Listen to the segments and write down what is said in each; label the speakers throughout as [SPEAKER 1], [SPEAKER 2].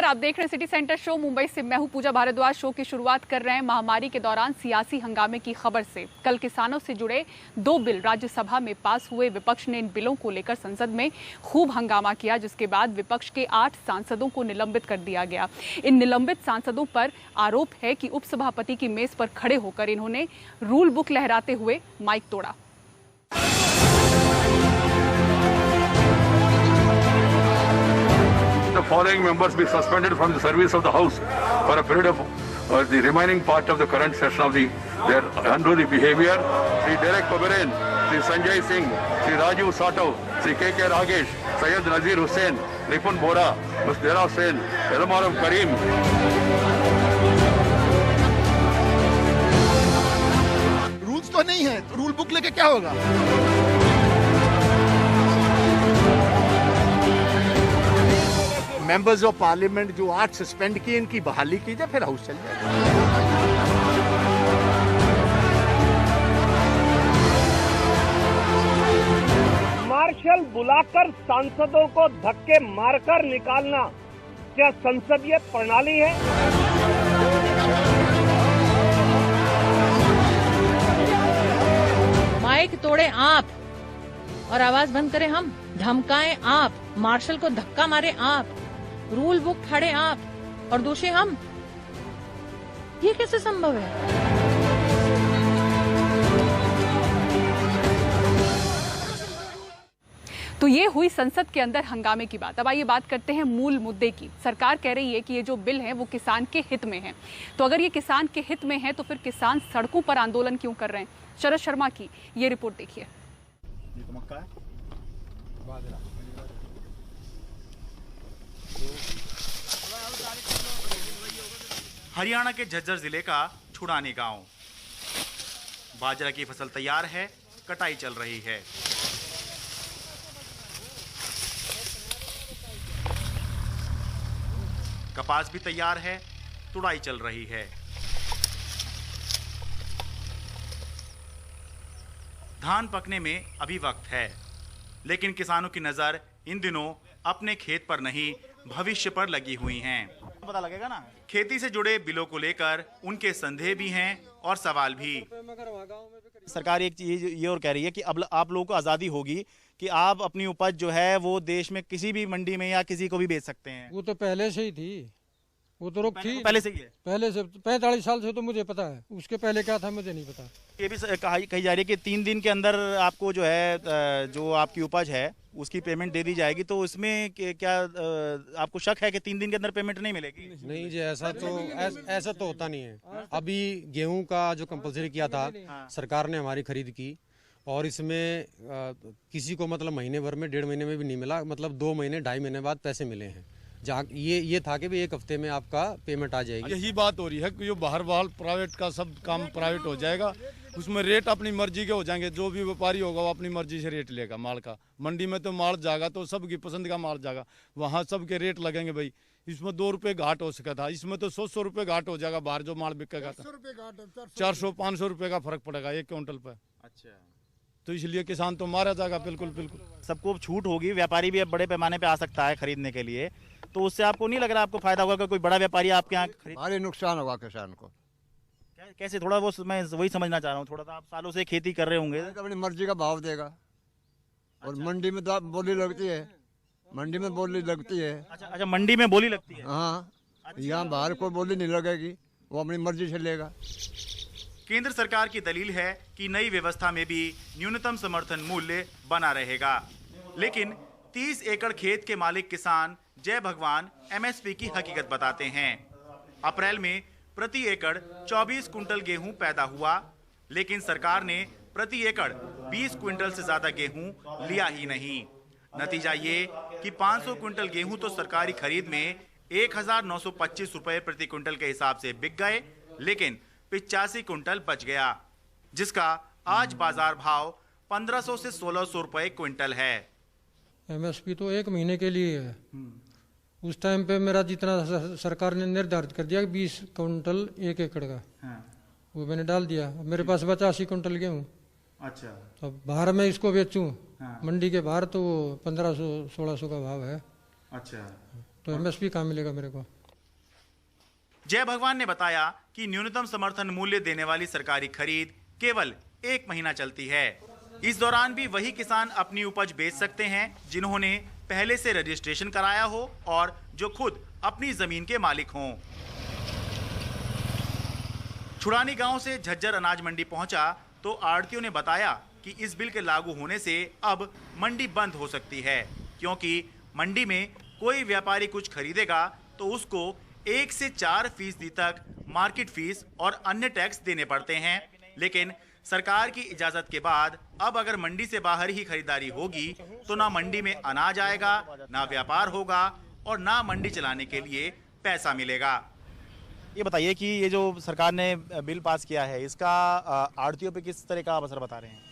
[SPEAKER 1] नमस्कार, आप देख रहे हैं सिटी सेंटर शो। मुंबई से मैं हूं पूजा भारद्वाज। शो की शुरुआत कर रहे हैं महामारी के दौरान सियासी हंगामे की खबर से। कल किसानों से जुड़े 2 बिल राज्यसभा में पास हुए। विपक्ष ने इन बिलों को लेकर संसद में खूब हंगामा किया, जिसके बाद विपक्ष के 8 सांसदों को निलंबित कर दिया गया। इन निलंबित सांसदों पर आरोप है कि उपसभापति की मेज पर खड़े होकर इन्होंने रूल बुक लहराते हुए माइक तोड़ा।
[SPEAKER 2] The following members be suspended from the service of the House for a period of the remaining part of the current session of their unruly behavior: Sri Derek Oberyn, Sri Sanjay Singh, Sri Rajiv Satov, Sri K.K. Ragesh, Syed Nazir Hussain, Ripun Bora, Ms. Dera Hussain, Elmaram Karim.
[SPEAKER 3] Rules तो नहीं है, rule book लेके क्या होगा? Members of parliament जो 8 suspend किए, इनकी बहाली कीजिए, फिर हाउस चल जाएगा।
[SPEAKER 4] मार्शल बुलाकर सांसदों को धक्के मारकर निकालना क्या संसदीय प्रणाली है?
[SPEAKER 5] माइक तोड़े आप और आवाज बंद करें हम, धमकाएं आप, मार्शल को धक्का मारे आप, रूल बुक फाड़े आप और दोषी हम। ये कैसे संभव है?
[SPEAKER 1] तो ये हुई संसद के अंदर हंगामे की बात। अब आइए बात करते हैं मूल मुद्दे की। सरकार कह रही है कि ये जो बिल है वो किसान के हित में है। तो अगर ये किसान के हित में है तो फिर किसान सड़कों पर आंदोलन क्यों कर रहे हैं? शरद शर्मा की ये रिपोर्ट देखिए।
[SPEAKER 6] हरियाणा के झज्जर जिले का छुड़ानी गांव। बाजरा की फसल तैयार है, कटाई चल रही है। कपास भी तैयार है, तुड़ाई चल रही है। धान पकने में अभी वक्त है, लेकिन किसानों की नजर इन दिनों अपने खेत पर नहीं, भविष्य पर लगी हुई हैं। पता लगेगा ना। खेती से जुड़े बिलों को लेकर उनके संदेह भी हैं और सवाल भी।
[SPEAKER 7] सरकार एक चीज ये और कह रही है कि अब आप लोगों को आजादी होगी कि आप अपनी उपज जो है वो देश में किसी भी मंडी में या किसी को भी बेच सकते हैं।
[SPEAKER 8] वो तो पहले से ही थी, वो तो रुक थी
[SPEAKER 7] पहले से ही है।
[SPEAKER 8] पहले से 45 साल से तो मुझे पता है, उसके पहले क्या था मुझे नहीं पता।
[SPEAKER 7] ये भी कही जा रही है कि 3 दिन के अंदर आपको जो है जो आपकी उपज है उसकी पेमेंट दे दी जाएगी। तो इसमें क्या आपको शक है कि 3 दिन के अंदर पेमेंट नहीं मिलेगी?
[SPEAKER 8] नहीं जी, ऐसा तो होता नहीं है। अभी गेहूं का जो कंपलसरी किया था सरकार ने हमारी खरीद की, और इसमें किसी को मतलब महीने भर में, 1.5 महीने में भी नहीं मिला, मतलब 2 महीने 2.5 महीने बाद पैसे मिले हैं। जहाँ ये था कि 1 हफ्ते में आपका पेमेंट आ जाएगी।
[SPEAKER 9] यही बात हो रही है कि जो बाहर प्राइवेट का सब काम प्राइवेट हो जाएगा, उसमें रेट अपनी मर्जी के हो जाएंगे। जो भी व्यापारी होगा वो अपनी मर्जी से रेट लेगा माल का। मंडी में तो माल जाएगा तो सबकी पसंद का माल जाएगा, वहाँ सबके रेट लगेंगे। भाई इसमें 2 रुपये घाट हो सका था, इसमें तो 100 रुपये घाट हो जाएगा। बाहर जो माल बिकेगा 400-500 रुपये का फर्क पड़ेगा 1 क्विंटल पे। अच्छा, तो इसलिए किसान तो मारा जाएगा। बिल्कुल बिल्कुल
[SPEAKER 7] सबको छूट होगी, व्यापारी भी अब बड़े पैमाने पे आ सकता है खरीदने के लिए। तो उससे आपको नहीं लग रहा आपको फायदा होगा कि कोई बड़ा व्यापारी आपके यहाँ खरीद?
[SPEAKER 3] भारी नुकसान होगा किसान को।
[SPEAKER 7] कैसे? थोड़ा वो मैं वही समझना चाह रहा हूँ। थोड़ा सा आप सालों से खेती कर रहे होंगे।
[SPEAKER 3] अपनी मर्जी का भाव देगा। और मंडी में तो बोली लगती है, मंडी में बोली लगती है।
[SPEAKER 7] अच्छा, मंडी में बोली लगती है।
[SPEAKER 3] हाँ, यहाँ बाहर कोई बोली नहीं लगेगी, वो अपनी मर्जी से लेगा।
[SPEAKER 6] केंद्र सरकार की दलील है कि नई व्यवस्था में भी न्यूनतम समर्थन मूल्य बना रहेगा, लेकिन 30 एकड़ खेत के मालिक किसान जय भगवान एमएसपी की हकीकत बताते हैं। अप्रैल में प्रति एकड़ 24 कुंटल गेहूं पैदा हुआ, लेकिन सरकार ने प्रति एकड़ 20 क्विंटल से ज्यादा गेहूं लिया ही नहीं। नतीजा ये कि 500 क्विंटल गेहूं तो सरकारी खरीद में 1925 रुपए प्रति क्विंटल के हिसाब से बिक गए, लेकिन 85 क्विंटल बच गया, जिसका आज बाजार भाव 1500 से 1600 रुपए क्विंटल है।
[SPEAKER 8] एमएसपी तो 1 महीने के लिए है। उस टाइम पे मेरा जितना सरकार ने निर्धारित कर दिया 20 क्विंटल 1 एकड़ का, वो मैंने डाल दिया। अब मेरे पास 85 क्विंटल गेहूँ।
[SPEAKER 6] अच्छा,
[SPEAKER 8] तो बाहर में इसको बेचूं मंडी के बाहर तो 1500-1600 का भाव है।
[SPEAKER 6] अच्छा,
[SPEAKER 8] तो एमएसपी कहाँ मिलेगा मेरे को?
[SPEAKER 6] जय भगवान ने बताया कि न्यूनतम समर्थन मूल्य देने वाली सरकारी खरीद केवल 1 महीना चलती है। इस दौरान भी वही किसान अपनी उपज बेच सकते हैं जिन्होंने पहले से रजिस्ट्रेशन कराया हो और जो खुद अपनी जमीन के मालिक हों। छुड़ानी गांव से झज्जर अनाज मंडी पहुंचा तो आढ़तियों ने बताया कि इस बिल के लागू होने से अब मंडी बंद हो सकती है, क्योंकि मंडी में कोई व्यापारी कुछ खरीदेगा तो उसको 1 से 4% तक मार्केट फीस और अन्य टैक्स देने पड़ते हैं। लेकिन सरकार की इजाजत के बाद अब अगर मंडी से बाहर ही खरीदारी होगी तो ना मंडी में अनाज आएगा, ना व्यापार होगा और ना मंडी चलाने के लिए पैसा मिलेगा।
[SPEAKER 7] ये बताइए कि ये जो सरकार ने बिल पास किया है इसका आढ़तियों पे किस तरह का असर बता रहे हैं?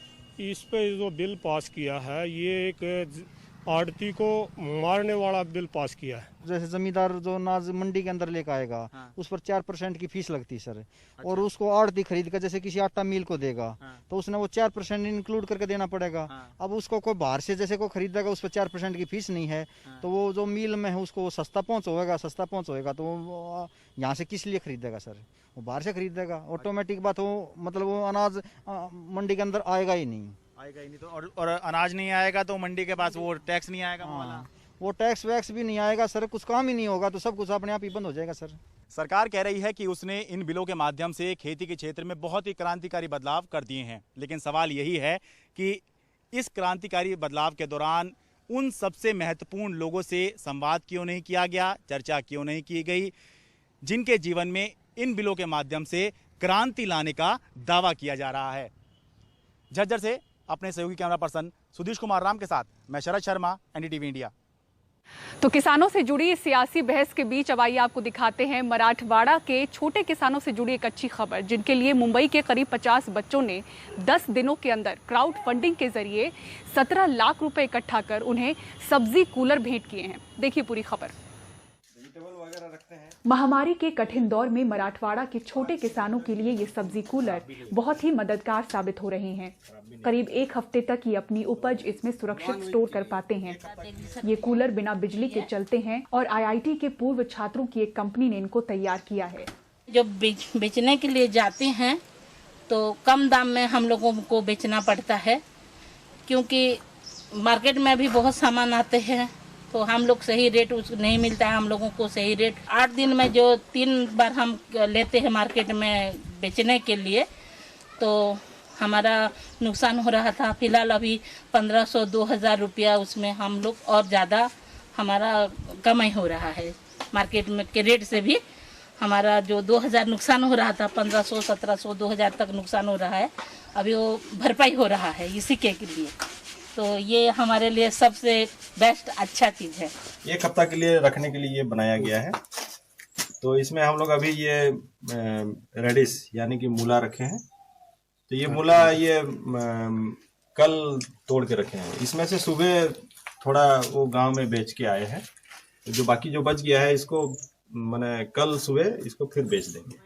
[SPEAKER 10] इस पे जो बिल पास किया है ये एक आड़ती को मारने वाला बिल पास किया है।
[SPEAKER 11] जैसे जमींदार जो अनाज मंडी के अंदर लेकर आएगा, हाँ। उस पर 4% की फीस लगती है सर। अच्छा। और उसको आड़ती खरीद कर जैसे किसी आटा मिल को देगा, हाँ। तो उसने वो 4% इंक्लूड करके देना पड़ेगा। हाँ। अब उसको कोई बाहर से जैसे को खरीदेगा उस पर 4% की फीस नहीं है, हाँ। तो वो जो मिल में है उसको सस्ता पहुंचेगा तो वो यहाँ से किस लिए खरीदेगा सर? वो बाहर से खरीदेगा। ऑटोमेटिक बात हो, मतलब वो अनाज मंडी के अंदर आएगा ही नहीं।
[SPEAKER 7] तो और अनाज नहीं आएगा तो मंडी के पास वो टैक्स नहीं आएगा।
[SPEAKER 11] हाँ, वो टैक्स वैक्स भी नहीं आएगा सर, कुछ काम ही नहीं होगा तो सब कुछ अपने आप ही बंद हो जाएगा सर।
[SPEAKER 7] सरकार कह रही है कि उसने इन बिलों के माध्यम से खेती के क्षेत्र में बहुत ही क्रांतिकारी बदलाव कर दिए हैं, लेकिन सवाल यही है कि इस क्रांतिकारी बदलाव के दौरान उन सबसे महत्वपूर्ण लोगों से संवाद क्यों नहीं किया गया, चर्चा क्यों नहीं की गई, जिनके जीवन में इन बिलों के माध्यम से क्रांति लाने का दावा किया जा रहा है। झज्जर से अपने सहयोगी कैमरा पर्सन सुधीश कुमार राम के साथ मैं शरद शर्मा, एनडीटीवी इंडिया।
[SPEAKER 1] तो किसानों से जुड़ी सियासी बहस के बीच अब आइए आपको दिखाते हैं मराठवाड़ा के छोटे किसानों से जुड़ी एक अच्छी खबर, जिनके लिए मुंबई के करीब 50 बच्चों ने 10 दिनों के अंदर क्राउड फंडिंग के जरिए 17 लाख रुपए इकट्ठा कर उन्हें सब्जी कूलर भेंट किए हैं। देखिए पूरी खबर। महामारी के कठिन दौर में मराठवाड़ा के छोटे किसानों के लिए ये सब्जी कूलर बहुत ही मददगार साबित हो रहे हैं। करीब 1 हफ्ते तक ये अपनी उपज इसमें सुरक्षित स्टोर कर पाते हैं। ये कूलर बिना बिजली के चलते हैं और आईआईटी के पूर्व छात्रों की एक कंपनी ने इनको तैयार किया है।
[SPEAKER 12] जब बेचने के लिए जाते हैं तो कम दाम में हम लोगों को बेचना पड़ता है, क्योंकि मार्केट में भी बहुत सामान आते हैं तो हम लोग सही रेट नहीं मिलता है हम लोगों को सही रेट। 8 दिन में जो 3 बार हम लेते हैं मार्केट में बेचने के लिए तो हमारा नुकसान हो रहा था। फिलहाल अभी 1500-2000 रुपया उसमें हम लोग और ज़्यादा हमारा कमाई हो रहा है। मार्केट में के रेट से भी हमारा जो 2000 नुकसान हो रहा था, 1500, 1700, 2000 तक नुकसान हो रहा है, अभी वो भरपाई हो रहा है इसी के लिए। तो ये हमारे लिए सबसे बेस्ट अच्छा चीज़ है।
[SPEAKER 13] 1 हफ्ता के लिए रखने के लिए ये बनाया गया है। तो इसमें हम लोग अभी ये रेडिश यानी कि मूला रखे हैं। तो ये मूला ये कल तोड़ के रखे हैं। इसमें से सुबह थोड़ा वो गांव में बेच के आए हैं। जो बाकी जो बच गया है इसको मैंने कल सुबह इसको फिर बेच देंगे।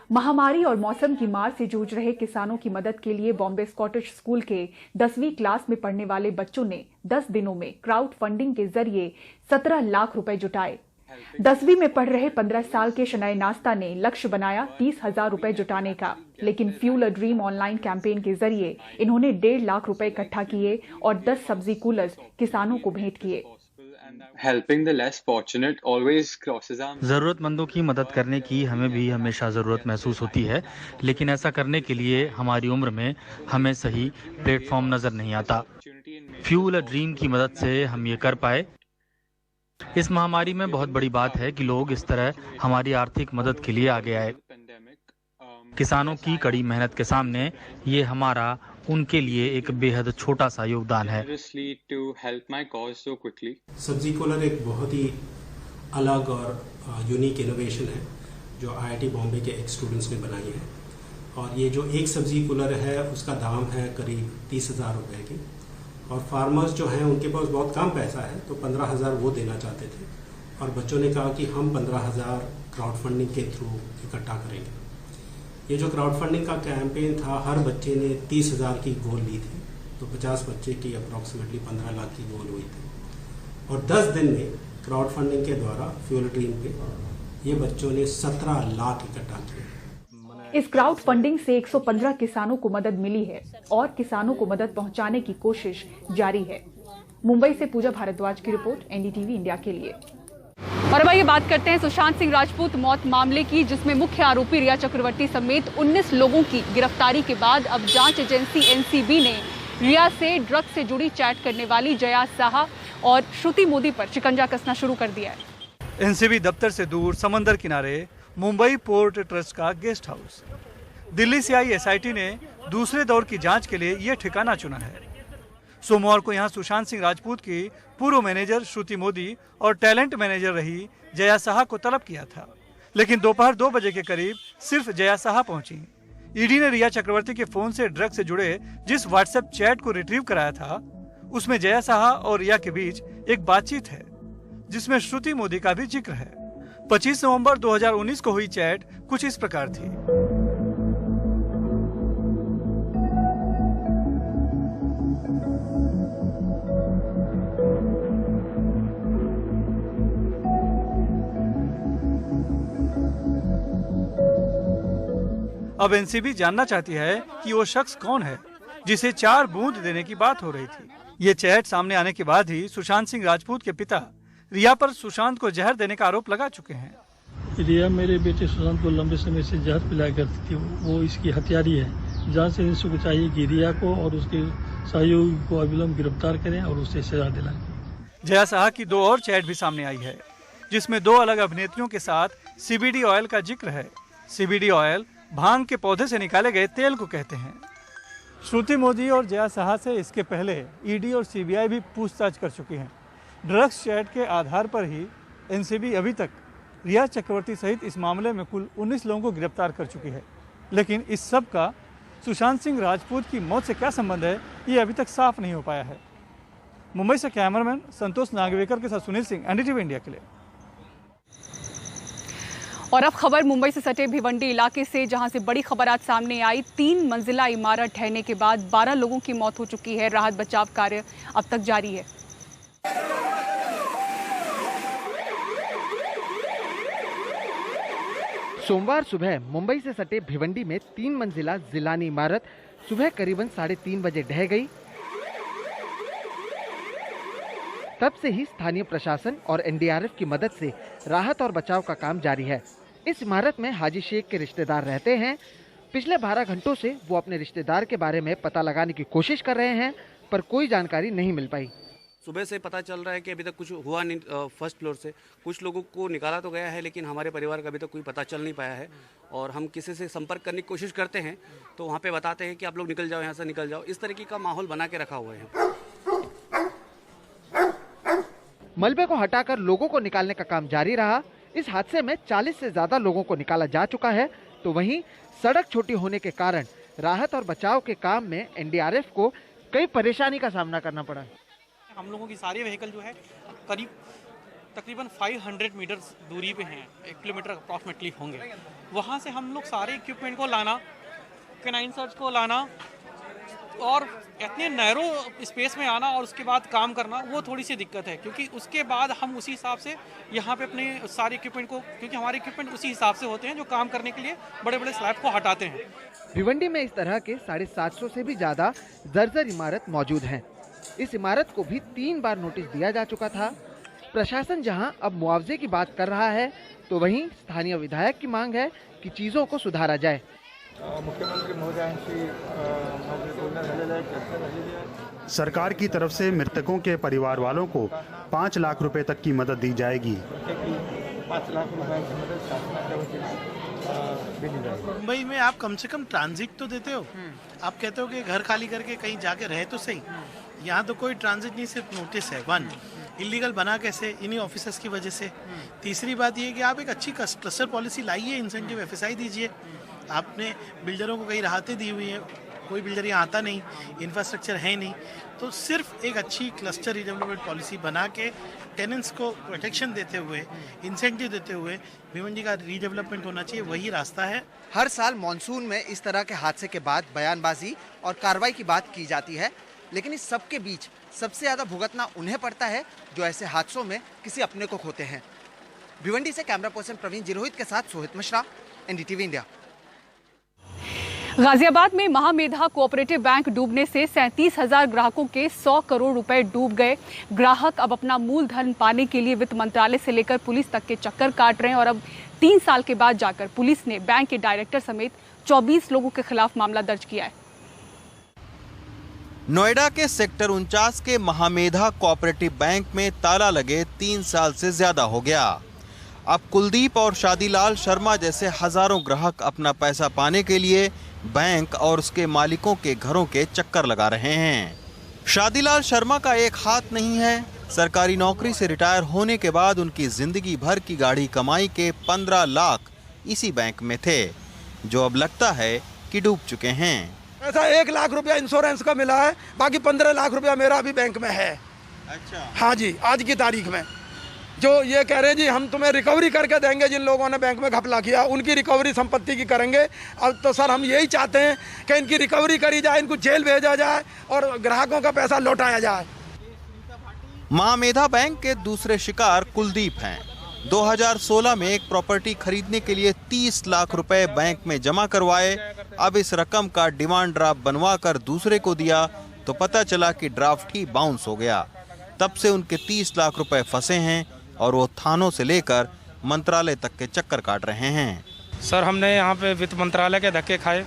[SPEAKER 1] महामारी और मौसम की मार से जूझ रहे किसानों की मदद के लिए बॉम्बे स्कॉटिश स्कूल के 10वीं क्लास में पढ़ने वाले बच्चों ने 10 दिनों में क्राउड फंडिंग के जरिए 17 लाख रुपए जुटाए। 10वीं में पढ़ रहे 15 साल के शनाए नास्ता ने लक्ष्य बनाया 30,000 रुपए जुटाने का, लेकिन fuel a dream online campaign के जरिए इन्होंने 1.5 लाख रुपए इकट्ठा किए और 10 सब्जी कूलर्स किसानों को भेंट किए।
[SPEAKER 14] जरूरतमंदों की मदद करने की हमें भी हमेशा जरूरत महसूस होती है, लेकिन ऐसा करने के लिए हमारी उम्र में हमें सही प्लेटफॉर्म नजर नहीं आता। फ्यूल अ ड्रीम की मदद से हम ये कर पाए। इस महामारी में बहुत बड़ी बात है कि लोग इस तरह हमारी आर्थिक मदद के लिए आगे आए। किसानों की कड़ी मेहनत के सामने ये हमारा उनके लिए एक बेहद छोटा सा योगदान है।
[SPEAKER 15] सब्जी कूलर एक बहुत ही अलग और यूनिक इनोवेशन है जो आईआईटी बॉम्बे के एक स्टूडेंट्स ने बनाई है। और ये जो एक सब्जी कूलर है उसका दाम है करीब 30,000 रुपये की, और फार्मर्स जो हैं उनके पास बहुत कम पैसा है तो 15,000 वो देना चाहते थे, और बच्चों ने कहा कि हम 15,000 क्राउड फंडिंग के थ्रू इकट्ठा करेंगे। ये जो क्राउड फंडिंग का कैंपेन था, हर बच्चे ने 30,000 की गोल ली थी, तो 50 बच्चे की अप्रॉक्सीमेटली 15 लाख की गोल हुई थी। और 10 दिन में क्राउड फंडिंग के द्वारा फ्यूल ड्रीम पे ये बच्चों ने 17 लाख इकट्ठा किए।
[SPEAKER 1] इस क्राउड फंडिंग से 115 किसानों को मदद मिली है और किसानों को मदद पहुंचाने की कोशिश जारी है। मुंबई से पूजा भारद्वाज की रिपोर्ट, एनडीटीवी इंडिया के लिए। और अब आइए बात करते हैं सुशांत सिंह राजपूत मौत मामले की, जिसमें मुख्य आरोपी रिया चक्रवर्ती समेत 19 लोगों की गिरफ्तारी के बाद अब जांच एजेंसी एनसीबी ने रिया से ड्रग्स से जुड़ी चैट करने वाली जया साहा और श्रुति मोदी पर शिकंजा कसना शुरू कर दिया है।
[SPEAKER 16] एनसीबी दफ्तर से दूर समंदर किनारे मुंबई पोर्ट ट्रस्ट का गेस्ट हाउस। दिल्ली से आई एसआईटी ने दूसरे दौर की जांच के लिए यह ठिकाना चुना है। सोमवार को यहां सुशांत सिंह राजपूत की पूर्व मैनेजर श्रुति मोदी और टैलेंट मैनेजर रही जया साहा को तलब किया था, लेकिन दोपहर 2 बजे के करीब सिर्फ जया साहा पहुंची। ईडी ने रिया चक्रवर्ती के फोन से ड्रग्स से जुड़े जिस व्हाट्सएप चैट को रिट्रीव कराया था, उसमें जया साहा और रिया के बीच एक बातचीत है जिसमें श्रुति मोदी का भी जिक्र है। 25 नवंबर 2019 को हुई चैट कुछ इस प्रकार थी। अब एनसीबी जानना चाहती है कि वो शख्स कौन है जिसे 4 बूंद देने की बात हो रही थी। ये चैट सामने आने के बाद ही सुशांत सिंह राजपूत के पिता रिया पर सुशांत को जहर देने का आरोप लगा चुके हैं।
[SPEAKER 17] रिया मेरे बेटे सुशांत को लंबे समय से जहर पिलाया करती थी, वो इसकी हत्यारी है। जांच एजेंसी को चाहिए कि रिया को और उसके सहयोगी को अविलंब गिरफ्तार करें और उसे सजा दिलाएं।
[SPEAKER 16] जया साहा की 2 और चैट भी सामने आई है, जिसमें 2 अलग अभिनेत्रियों के साथ सीबीडी ऑयल का जिक्र है। सीबीडी ऑयल भांग के पौधे से निकाले गए तेल को कहते हैं। श्रुति मोदी और जया साहा से इसके पहले ईडी और सीबीआई भी पूछताछ कर चुकी हैं। ड्रग्स चैट के आधार पर ही एनसीबी अभी तक रिया चक्रवर्ती सहित इस मामले में कुल 19 लोगों को गिरफ्तार कर चुकी है, लेकिन इस सब का सुशांत सिंह राजपूत की मौत से क्या संबंध है, ये अभी तक साफ नहीं हो पाया है। मुंबई से कैमरामैन संतोष नागवेकर के साथ सुनील सिंह, एनडीटीवी इंडिया के लिए।
[SPEAKER 1] और अब खबर मुंबई से सटे भिवंडी इलाके से, जहां से बड़ी खबर आज सामने आई। 3 मंजिला इमारत ढहने के बाद 12 लोगों की मौत हो चुकी है। राहत बचाव कार्य अब तक जारी है।
[SPEAKER 18] सोमवार सुबह मुंबई से सटे भिवंडी में 3 मंजिला जिलानी इमारत सुबह करीबन 3:30 बजे ढह गई। तब से ही स्थानीय प्रशासन और एनडीआरएफ की मदद से राहत और बचाव का काम जारी है। इस इमारत में हाजी शेख के रिश्तेदार रहते हैं। पिछले 12 घंटों से वो अपने रिश्तेदार के बारे में पता लगाने की कोशिश कर रहे हैं, पर कोई जानकारी नहीं मिल पाई।
[SPEAKER 19] सुबह से पता चल रहा है कि अभी तक कुछ हुआ नहीं। फर्स्ट फ्लोर से कुछ लोगों को निकाला तो गया है, लेकिन हमारे परिवार का अभी तक कोई पता चल नहीं पाया है। और हम किसी से संपर्क करने की कोशिश करते हैं तो वहाँ पे बताते हैं कि आप लोग निकल जाओ, यहाँ से निकल जाओ। इस तरीके का माहौल बना के रखा हुआ है।
[SPEAKER 18] मलबे को हटाकर लोगों को निकालने का काम जारी रहा। इस हादसे में 40 से ज्यादा लोगों को निकाला जा चुका है, तो वहीं सड़क छोटी होने के कारण राहत और बचाव के काम में एनडीआरएफ को कई परेशानी का सामना करना पड़ा।
[SPEAKER 20] हम लोगों की सारी व्हीकल जो है तकरीबन 500 मीटर दूरी पे हैं, 1 किलोमीटर अप्रॉक्सीमेटली होंगे। वहाँ से हम लोग सारे इक्विपमेंट को लाना, कैनाइन सर्च को लाना और इतने नैरो स्पेस में आना और उसके बाद काम करना, वो थोड़ी सी दिक्कत है, क्योंकि उसके बाद हम उसी हिसाब से यहाँ पे अपने सारे इक्विपमेंट को, क्योंकि हमारे इक्विपमेंट उसी हिसाब से होते हैं जो काम करने के लिए बड़े बड़े स्लैब को हटाते हैं।
[SPEAKER 18] भिवंडी में इस तरह के 750 से भी ज्यादा जर्जर इमारत मौजूद हैं। इस इमारत को भी 3 बार नोटिस दिया जा चुका था। प्रशासन जहां अब मुआवजे की बात कर रहा है, तो वहीं स्थानीय विधायक की मांग है कि चीजों को सुधारा जाए।
[SPEAKER 21] मुख्यमंत्री महोदयांशी
[SPEAKER 22] सरकार की तरफ से मृतकों के परिवार वालों को 5 लाख रुपए तक की मदद दी जाएगी।
[SPEAKER 21] 5 लाख रुपए की मदद शासनाच्या वतीने दिली जाएगी।
[SPEAKER 23] मुंबई में आप कम से कम ट्रांजिट तो देते हो। आप कहते हो कि घर खाली करके कहीं जाके रहे तो सही। यहाँ तो कोई ट्रांजिट नहीं, सिर्फ नोटिस है। 1 इलीगल बना कैसे? इन्हीं ऑफिसर्स की वजह से। तीसरी बात ये कि आप एक अच्छी क्लस्टर पॉलिसी लाइए, इंसेंटिव एफएसआई दीजिए। आपने बिल्डरों को कई राहतें दी हुई हैं, कोई बिल्डर यहाँ आता नहीं, इंफ्रास्ट्रक्चर है नहीं, तो सिर्फ एक अच्छी क्लस्टर रिडेवलपमेंट पॉलिसी बना के टेनेंट्स को प्रोटेक्शन देते हुए, इंसेंटिव देते हुए भिवंडी का रीडेवलपमेंट होना चाहिए, वही रास्ता है।
[SPEAKER 18] हर साल मानसून में इस तरह के हादसे के बाद बयानबाजी और कार्रवाई की बात की जाती है, लेकिन इस सब के बीच सबसे ज्यादा भुगतना उन्हें पड़ता है जो ऐसे हादसों में किसी अपने को खोते हैं। भिवंडी से कैमरा पर्सन प्रवीण जिरोहित के साथ सोहित मिश्रा, एनडीटीवी इंडिया।
[SPEAKER 1] गाजियाबाद में महामेधा कोऑपरेटिव बैंक डूबने से 37,000 ग्राहकों के 100 करोड़ रुपए डूब गए। ग्राहक अब अपना मूलधन पाने के लिए वित्त मंत्रालय से लेकर पुलिस तक के चक्कर काट रहे हैं और अब 3 साल के बाद जाकर पुलिस ने बैंक के डायरेक्टर समेत 24 लोगों के खिलाफ मामला दर्ज किया है।
[SPEAKER 2] नोएडा के सेक्टर 49 के महामेधा कोऑपरेटिव बैंक में ताला लगे 3 साल से ज्यादा हो गया। अब कुलदीप और शादीलाल शर्मा जैसे हजारों ग्राहक अपना पैसा पाने के लिए बैंक और उसके मालिकों के घरों के चक्कर लगा रहे हैं। शादीलाल शर्मा का एक हाथ नहीं है। सरकारी नौकरी से रिटायर होने के बाद उनकी जिंदगी भर की गाढ़ी कमाई के 15 लाख इसी बैंक में थे, जो अब लगता है कि डूब चुके हैं।
[SPEAKER 4] ऐसा 1 लाख रुपया इंश्योरेंस का मिला है, बाकी 15 लाख रुपया मेरा अभी बैंक में है।
[SPEAKER 2] अच्छा।
[SPEAKER 4] हाँ जी, आज की तारीख में जो ये कह रहे हैं जी हम तुम्हें रिकवरी करके देंगे, जिन लोगों ने बैंक में घपला किया उनकी रिकवरी संपत्ति की करेंगे। अब तो सर हम यही चाहते हैं कि इनकी रिकवरी करी जाए, इनको जेल भेजा जाए और ग्राहकों का पैसा लौटाया जाए।
[SPEAKER 2] महामेधा बैंक के दूसरे शिकार कुलदीप हैं। 2016 में एक प्रॉपर्टी खरीदने के लिए 30 लाख रुपए बैंक में जमा करवाए। अब इस रकम का डिमांड ड्राफ्ट बनवा कर दूसरे को दिया तो पता चला कि ड्राफ्ट ही बाउंस हो गया। तब से उनके 30 लाख रुपए फंसे हैं और वो थानों से लेकर मंत्रालय तक के चक्कर काट रहे हैं।
[SPEAKER 5] सर हमने यहाँ पे वित्त मंत्रालय के धक्के खाए,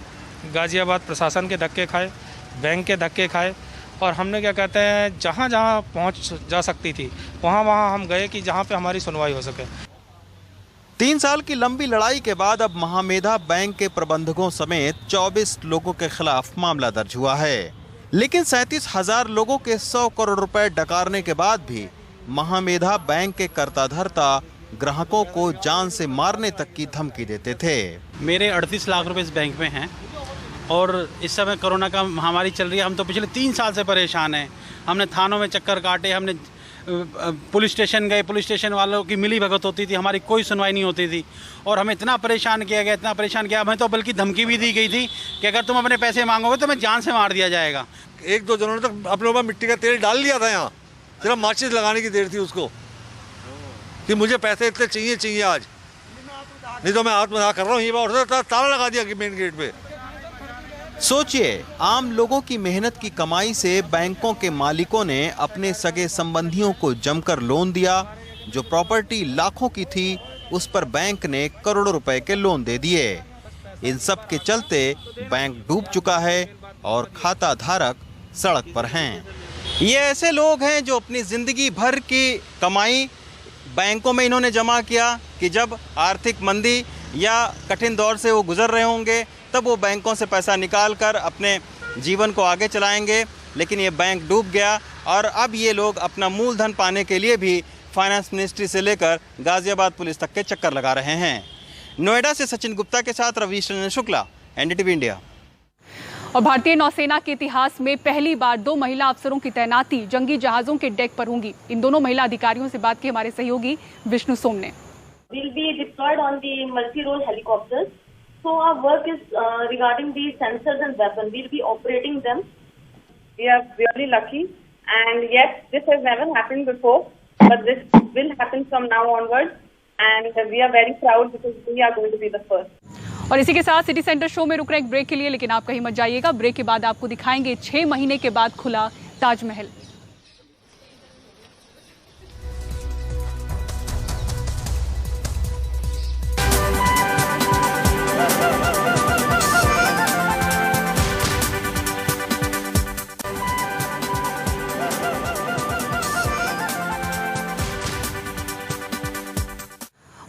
[SPEAKER 5] गाजियाबाद प्रशासन के धक्के खाए, बैंक के धक्के खाए और हमने क्या कहते हैं जहाँ जहाँ पहुँच जा सकती थी वहाँ हम गए कि जहाँ पे हमारी सुनवाई हो सके।
[SPEAKER 2] 3 साल की लंबी लड़ाई के बाद अब महामेधा बैंक के प्रबंधकों समेत 24 लोगों के खिलाफ मामला दर्ज हुआ है। लेकिन 37,000 लोगों के 100 करोड़ रुपए डकारने के बाद भी महामेधा बैंक के कर्ता धर्ता ग्राहकों को जान से मारने तक की धमकी देते थे।
[SPEAKER 24] मेरे 38 लाख रुपए इस बैंक में हैं और इस समय कोरोना का महामारी चल रही है। हम तो पिछले 3 साल से परेशान हैं। हमने थानों में चक्कर काटे, हमने पुलिस स्टेशन गए, पुलिस स्टेशन वालों की मिली भगत होती थी, हमारी कोई सुनवाई नहीं होती थी और हमें इतना परेशान किया गया, इतना परेशान किया। हमें तो बल्कि धमकी भी दी गई थी कि अगर तुम अपने पैसे मांगोगे तो मैं जान से मार दिया जाएगा।
[SPEAKER 25] 1-2 जनों ने तो अपने ऊपर मिट्टी का तेल डाल लिया था। यहाँ सिर्फ माचिस लगाने की देर थी उसको कि मुझे पैसे इतने चाहिए आज, नहीं तो मैं आत्मदाह कर रहा हूँ। ये ताला लगा दिया कि मेन गेट पे।
[SPEAKER 2] सोचिए, आम लोगों की मेहनत की कमाई से बैंकों के मालिकों ने अपने सगे संबंधियों को जमकर लोन दिया। जो प्रॉपर्टी लाखों की थी उस पर बैंक ने करोड़ों रुपए के लोन दे दिए। इन सब के चलते बैंक डूब चुका है और खाता धारक सड़क पर हैं। ये ऐसे लोग हैं जो अपनी जिंदगी भर की कमाई बैंकों में इन्होंने जमा किया कि जब आर्थिक मंदी या कठिन दौर से वो गुजर रहे होंगे तब वो बैंकों से पैसा निकाल कर अपने जीवन को आगे चलाएंगे। लेकिन ये बैंक डूब गया और अब ये लोग अपना मूलधन पाने के लिए भी फाइनेंस मिनिस्ट्री से लेकर गाजियाबाद पुलिस तक के चक्कर लगा रहे हैं। नोएडा से सचिन गुप्ता के साथ रवीश रंजन शुक्ला, एनडीटीवी इंडिया।
[SPEAKER 1] और भारतीय नौसेना के इतिहास में पहली बार 2 महिला अफसरों की तैनाती जंगी जहाजों के डेक पर होंगी। इन दोनों महिला अधिकारियों से बात की हमारे सहयोगी विष्णु सोम ने।
[SPEAKER 26] We'll be deployed on the multi-role helicopters. So our work is regarding the sensors and weapons. We'll be operating them. We are really lucky, and yes, this has never happened before, but this will happen from now onwards, and we are very proud because we are going to be the first.
[SPEAKER 1] और इसी के साथ city centre show में रुक रहे एक break के लिए, लेकिन आप कहीं मत जाइएगा। ब्रेक के बाद आपको दिखाएंगे 6 महीने के बाद खुला ताजमहल।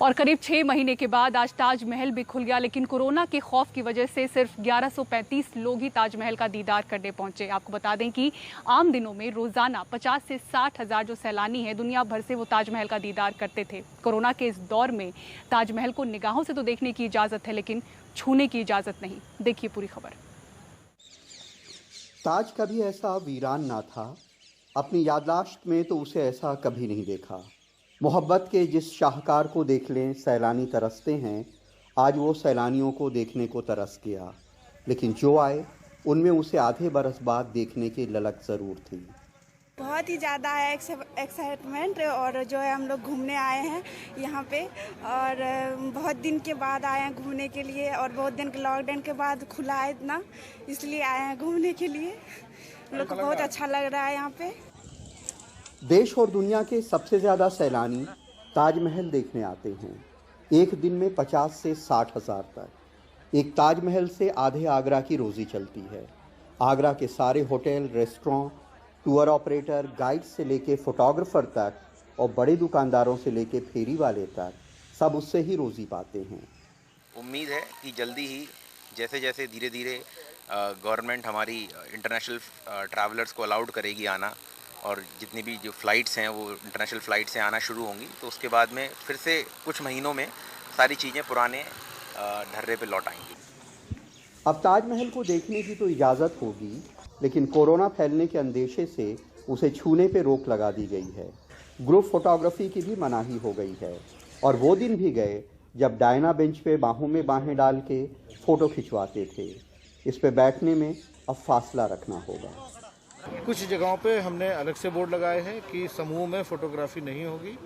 [SPEAKER 1] और करीब 6 महीने के बाद आज ताजमहल भी खुल गया, लेकिन कोरोना के खौफ की वजह से सिर्फ 1135 लोग ही ताजमहल का दीदार करने पहुंचे। आपको बता दें कि आम दिनों में रोजाना 50 से 60 हजार जो सैलानी हैं दुनिया भर से वो ताजमहल का दीदार करते थे। कोरोना के इस दौर में ताजमहल को निगाहों से तो देखने की इजाजत है, लेकिन छूने की इजाजत नहीं। देखिए पूरी खबर।
[SPEAKER 27] ताज कभी ऐसा वीरान ना था, अपनी याददाश्त में तो उसे ऐसा कभी नहीं देखा। मोहब्बत के जिस शाहकार को देख लें सैलानी तरसते हैं, आज वो सैलानियों को देखने को तरस गया। लेकिन जो आए उनमें उसे आधे बरस बाद देखने की ललक ज़रूर थी।
[SPEAKER 3] बहुत ही ज़्यादा है एक्साइटमेंट, और जो है हम लोग घूमने आए हैं यहाँ पे, और बहुत दिन के बाद आए हैं घूमने के लिए, और बहुत दिन के लॉकडाउन के बाद खुला है इतना, इसलिए आए हैं घूमने के लिए। हम लोग को बहुत अच्छा लग रहा है यहाँ पे।
[SPEAKER 27] देश और दुनिया के सबसे ज़्यादा सैलानी ताजमहल देखने आते हैं। एक दिन में 50 से 60 हज़ार तक। एक ताजमहल से आधे आगरा की रोज़ी चलती है। आगरा के सारे hotel, restaurant, tour operator, guide से लेके फोटोग्राफर तक और बड़े दुकानदारों से लेके फेरी वाले तक सब उससे ही रोज़ी पाते हैं।
[SPEAKER 6] उम्मीद है कि जल्दी ही जैसे जैसे धीरे धीरे गवर्नमेंट हमारी इंटरनेशनल ट्रैवलर्स को अलाउड करेगी आना, और जितनी भी जो फ़्लाइट्स हैं वो इंटरनेशनल फ़्लाइट से आना शुरू होंगी, तो उसके बाद में फिर से कुछ महीनों में सारी चीज़ें पुराने ढर्रे पे लौट आएंगी।
[SPEAKER 27] अब ताजमहल को देखने की तो इजाज़त होगी, लेकिन कोरोना फैलने के अंदेशे से उसे छूने पे रोक लगा दी गई है। ग्रुप फोटोग्राफी की भी मनाही हो गई है, और वो दिन भी गए जब डायना बेंच पे बाहों में बाहें डाल के फ़ोटो खिंचवाते थे। इस पे बैठने में अब फासला रखना होगा।
[SPEAKER 7] कुछ जगहों पे हमने अलग से बोर्ड लगाए हैं कि समूह में फोटोग्राफी नहीं होगी,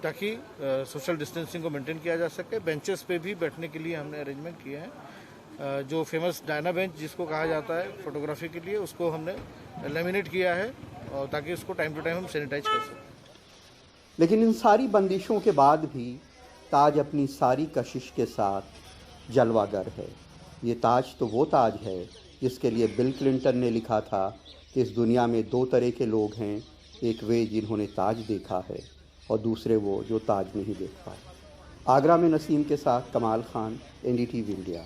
[SPEAKER 7] ताकि सोशल डिस्टेंसिंग को मेंटेन किया जा सके। बेंचेस पे भी बैठने के लिए हमने अरेंजमेंट किए हैं। जो फेमस डायना बेंच जिसको कहा जाता है फोटोग्राफी के लिए, उसको हमने लेमिनेट किया है, और ताकि उसको टाइम टू टाइम हम सैनिटाइज कर सकें।
[SPEAKER 27] लेकिन इन सारी बंदिशों के बाद भी ताज अपनी सारी कशिश के साथ जलवागर है। ये ताज तो वो ताज है जिसके लिए बिल क्लिंटन ने लिखा था कि इस दुनिया में दो तरह के लोग हैं, एक वे जिन्होंने ताज देखा है और दूसरे वो जो ताज नहीं देख पाए। आगरा में नसीम के साथ कमाल खान, NDTV इंडिया।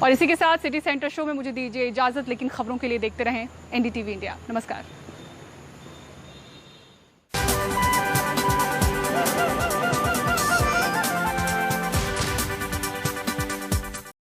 [SPEAKER 1] और इसी के साथ सिटी सेंटर शो में मुझे दीजिए इजाजत, लेकिन खबरों के लिए देखते रहें NDTV इंडिया। नमस्कार।